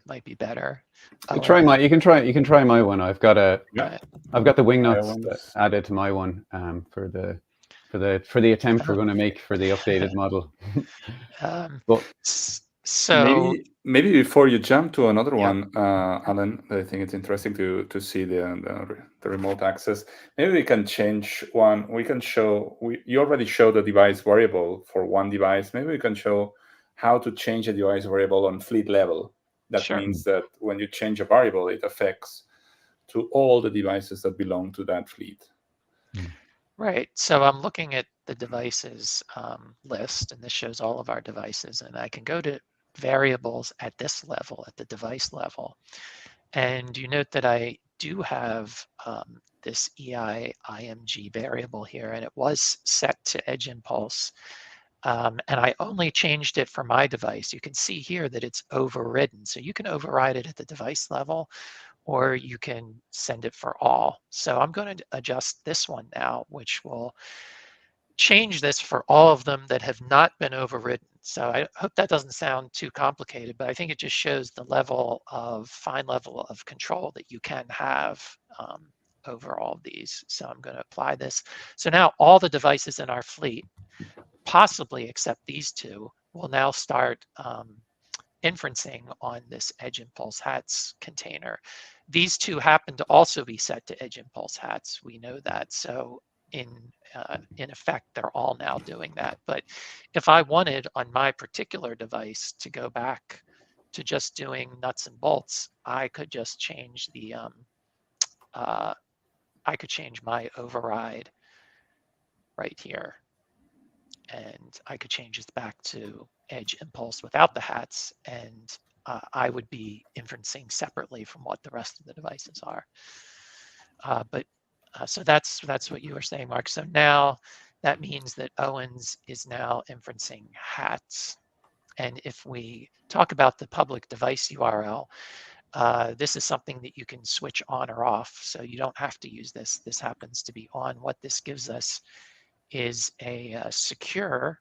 might be better? You can try my one. I've got the wing nuts added to my one for the attempt we're going to make for the updated model. So maybe before you jump to another one, Alan, I think it's interesting to see the remote access. Maybe we can change one. We can show. You already showed the device variable for one device. Maybe we can show how to change a device variable on fleet level. That means that when you change a variable, it affects to all the devices that belong to that fleet. Right. So I'm looking at the devices list, and this shows all of our devices. And I can go to variables at this level, at the device level. And you note that I do have this EI IMG variable here, and it was set to edge impulse. And I only changed it for my device. You can see here that it's overridden. So you can override it at the device level, or you can send it for all. So I'm going to adjust this one now, which will change this for all of them that have not been overridden. So I hope that doesn't sound too complicated, but I think it just shows the fine level of control that you can have over all of these. So I'm going to apply this. So now all the devices in our fleet, possibly except these two, will now start inferencing on this edge impulse hats container. These two happen to also be set to edge impulse hats. We know that. So in effect, they're all now doing that. But if I wanted on my particular device to go back to just doing nuts and bolts, I could just change I could change my override right here. And I could change this back to edge impulse without the hats, and I would be inferencing separately from what the rest of the devices are. So that's what you were saying, Mark. So now that means that Owens is now inferencing hats. And if we talk about the public device URL, this is something that you can switch on or off. So you don't have to use this. This happens to be on. What this gives us is a secure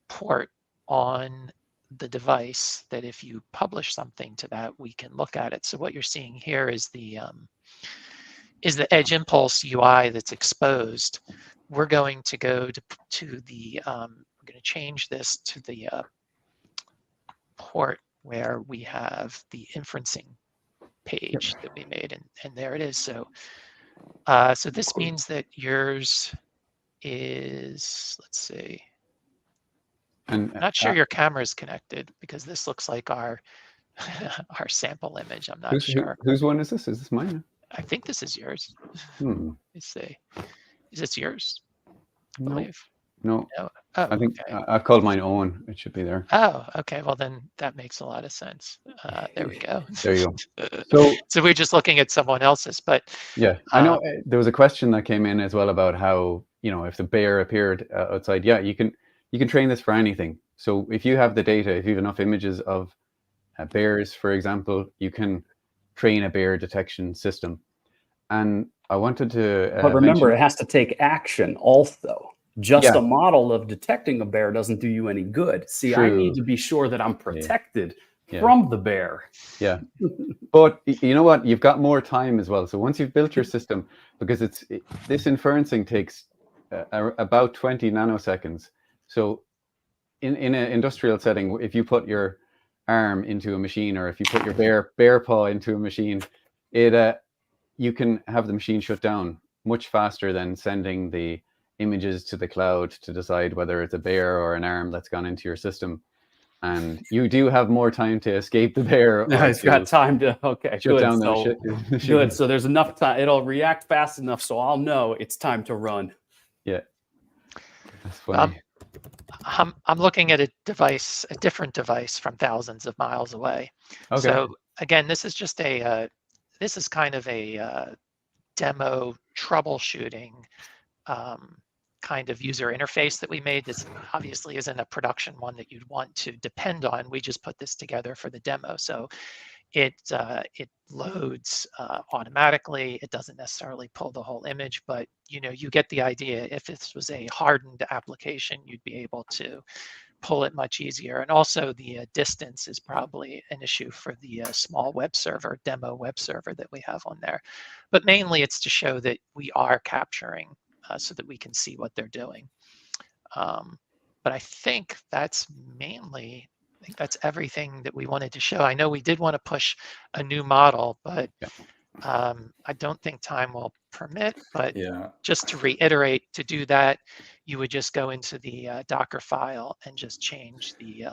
port on the device that if you publish something to that, we can look at it. So what you're seeing here is the Edge Impulse UI that's exposed. We're going to go to the, we're going to change this to the port where we have the inferencing page that we made, and there it is. So, so this means that yours is, let's see. And I'm not sure your camera is connected because this looks like our our sample image. I'm not sure. Whose one is this? Is this mine? I think this is yours. Let me see. Is this yours? No. I believe. No. No. Oh, I think okay. I've called mine Owen. It should be there. Oh, okay. Well, then that makes a lot of sense. There we go. There you go. So we're just looking at someone else's, but yeah, I know there was a question that came in as well about how, you know, if the bear appeared outside. Yeah, you can train this for anything. So if you have the data, if you have enough images of bears, for example, you can train a bear detection system. And I wanted to but remember, it has to take action also. Just a model of detecting a bear doesn't do you any good. See, I need to be sure that I'm protected from the bear. Yeah. But you know what? You've got more time as well. So once you've built your system, because this inferencing takes about 20 nanoseconds. So in an industrial setting, if you put your arm into a machine, or if you put your bear paw into a machine, you can have the machine shut down much faster than sending the images to the cloud to decide whether it's a bear or an arm that's gone into your system. And you do have more time to escape the bear. Yeah, it's got time to, okay, shut good. down So, good. So there's enough time. It'll react fast enough so I'll know it's time to run. Yeah. That's funny. I'm looking at a different device from thousands of miles away. Okay. So again, this is just this is kind of a demo troubleshooting kind of user interface that we made. This obviously isn't a production one that you'd want to depend on. We just put this together for the demo. So it loads automatically. It doesn't necessarily pull the whole image, but you know, you get the idea. If this was a hardened application, you'd be able to pull it much easier. And also the distance is probably an issue for the small web server, demo web server that we have on there. But mainly it's to show that we are capturing so that we can see what they're doing. But I think that's that's everything that we wanted to show. I know we did want to push a new model, but I don't think time will permit. But just to reiterate, to do that, you would just go into the Docker file and just change the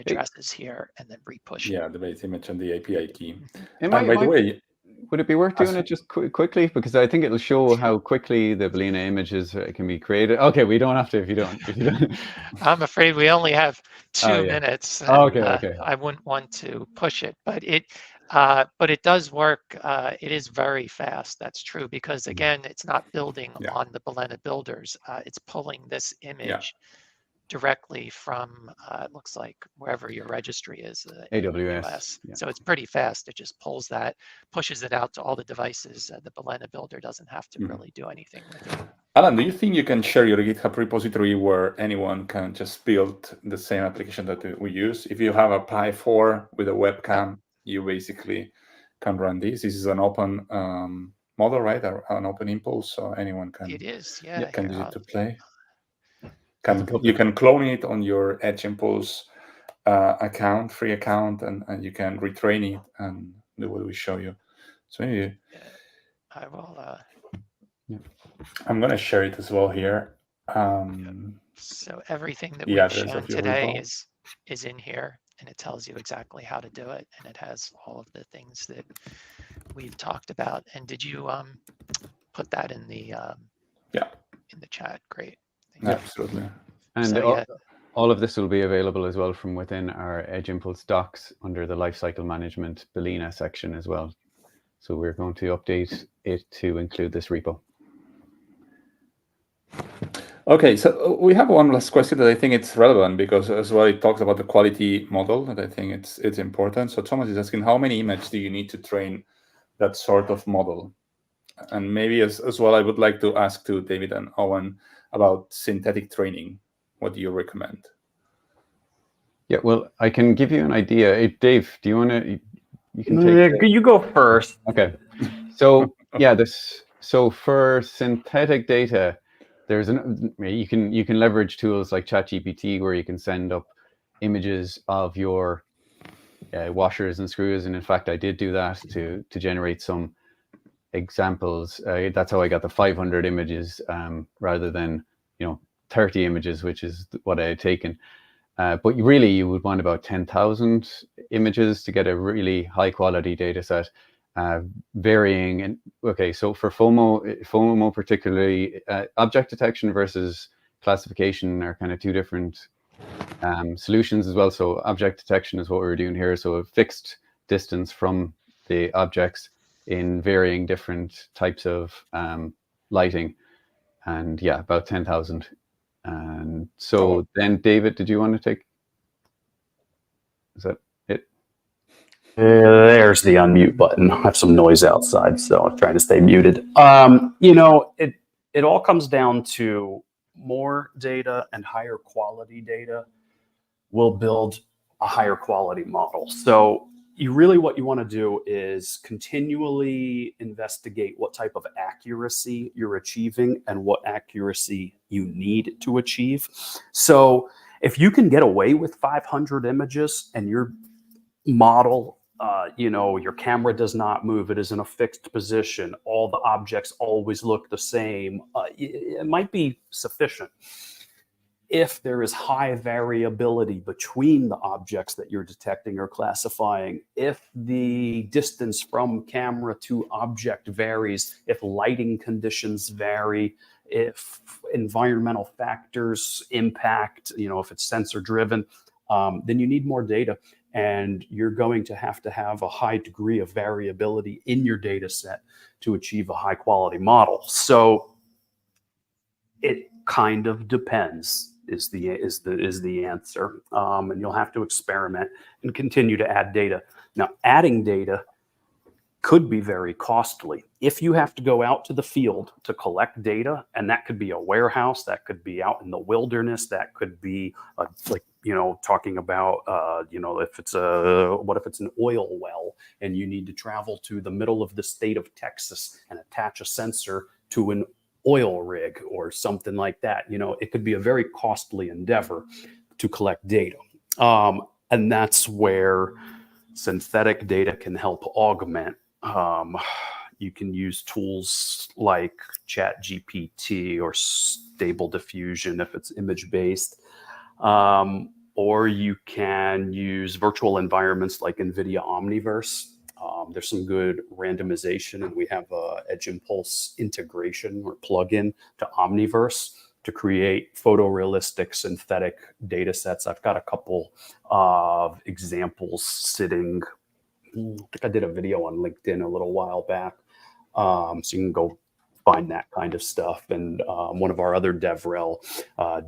addresses here and then re-push it. Yeah, the base image and the API key. And by the way, would it be worth doing it just quickly? Because I think it'll show how quickly the Balena images can be created. Okay, we don't have to if you don't. I'm afraid we only have 2 minutes. And, okay. I wouldn't want to push it, but it does work. It is very fast. That's true, because again, it's not building on the Balena builders. It's pulling this image directly from it looks like wherever your registry is, AWS. So it's pretty fast. It just pulls that, pushes it out to all the devices. The Balena builder doesn't have to really do anything with it. Alan, do you think you can share your GitHub repository where anyone can just build the same application that we use? If you have a Pi 4 with a webcam, you basically can run this. This is an open model, right? An open impulse, so anyone can. It is, can use it to play. You can clone it on your Edge Impulse account, free account, and you can retrain it and do what we show you. So maybe I will. I'm going to share it as well here. So everything that we've shown today is in here, and it tells you exactly how to do it, and it has all of the things that we've talked about. And did you put that in the in the chat? Great. Absolutely. And all of this will be available as well from within our Edge Impulse docs under the Lifecycle Management Balena section as well. So we're going to update it to include this repo. Okay, so we have one last question that I think it's relevant because as well it talks about the quality model, and I think it's important. So Thomas is asking, how many images do you need to train that sort of model? And maybe as well, I would like to ask to David and Owen about synthetic training. What do you recommend? Yeah, well, I can give you an idea. Hey, Dave, do you want to? You can take. You go first. Okay. So yeah, so for synthetic data, you can leverage tools like ChatGPT where you can send up images of your washers and screws, and in fact, I did do that to generate some examples. That's how I got the 500 images rather than 30 images, which is what I had taken. But really, you would want about 10,000 images to get a really high quality data set, varying. And okay, so for FOMO particularly, object detection versus classification are kind of two different solutions as well. So object detection is what we were doing here. So a fixed distance from the objects in varying different types of lighting, and yeah, about 10,000. And so then, David, did you want to take? Is that it? There's the unmute button. I have some noise outside, so I'm trying to stay muted. It all comes down to more data and higher quality data will build a higher quality model. So what you want to do is continually investigate what type of accuracy you're achieving and what accuracy you need to achieve. So if you can get away with 500 images and your model, your camera does not move, it is in a fixed position, all the objects always look the same, it might be sufficient. If there is high variability between the objects that you're detecting or classifying, if the distance from camera to object varies, if lighting conditions vary, if environmental factors impact, if it's sensor driven, then you need more data. And you're going to have a high degree of variability in your data set to achieve a high quality model. So it kind of depends is the answer. And you'll have to experiment and continue to add data. Now, adding data could be very costly. If you have to go out to the field to collect data, and that could be a warehouse, that could be out in the wilderness, that could be talking about, what if it's an oil well and you need to travel to the middle of the state of Texas and attach a sensor to an oil rig or something like that. It could be a very costly endeavor to collect data. And that's where synthetic data can help augment. You can use tools like ChatGPT or Stable Diffusion if it's image-based. Or you can use virtual environments like NVIDIA Omniverse. There's some good randomization, and we have a Edge Impulse integration or plugin to Omniverse to create photorealistic synthetic data sets. I've got a couple of examples sitting. I think I did a video on LinkedIn a little while back. So you can go find that kind of stuff. And one of our other DevRel,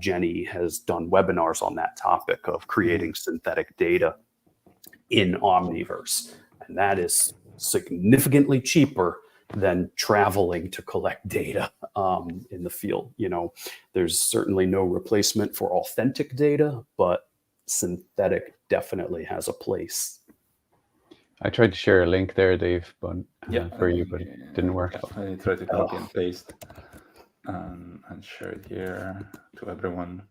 Jenny, has done webinars on that topic of creating synthetic data in Omniverse. And that is significantly cheaper than traveling to collect data in the field. There's certainly no replacement for authentic data, but synthetic definitely has a place. I tried to share a link there, Dave, but for you, but it didn't work. I try to copy and paste and share it here to everyone.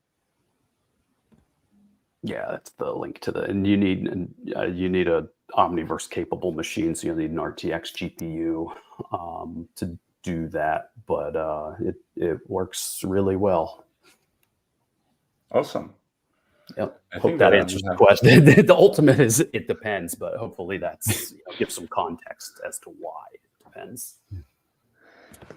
Yeah, that's the link to and you need a Omniverse capable machine, so you'll need an RTX GPU to do that, but it works really well. Awesome. Yep. I hope that answers the question. The ultimate is it depends, but hopefully that's gives some context as to why it depends.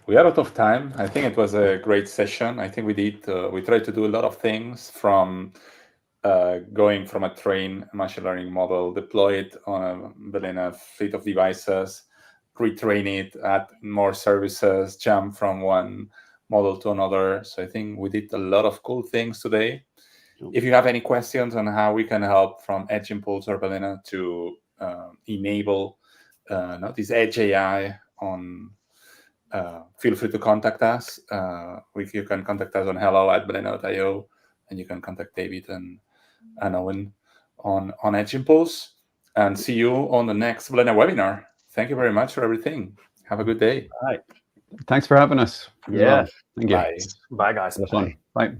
We are out of time. I think it was a great session. I think we tried to do a lot of things, from going from a trained machine learning model, deploy it on a Balena fleet of devices, retrain it, add more services, jump from one model to another. So I think we did a lot of cool things today. If you have any questions on how we can help from Edge Impulse or Balena to enable this Edge AI on, feel free to contact us. You can contact us on hello@balena.io, and you can contact David and Owen on Edge Impulse, and see you on the next Balena webinar. Thank you very much for everything. Have a good day. All right. Thanks for having us. Yeah. Thank you. Bye. Bye, guys. Have fun. Bye.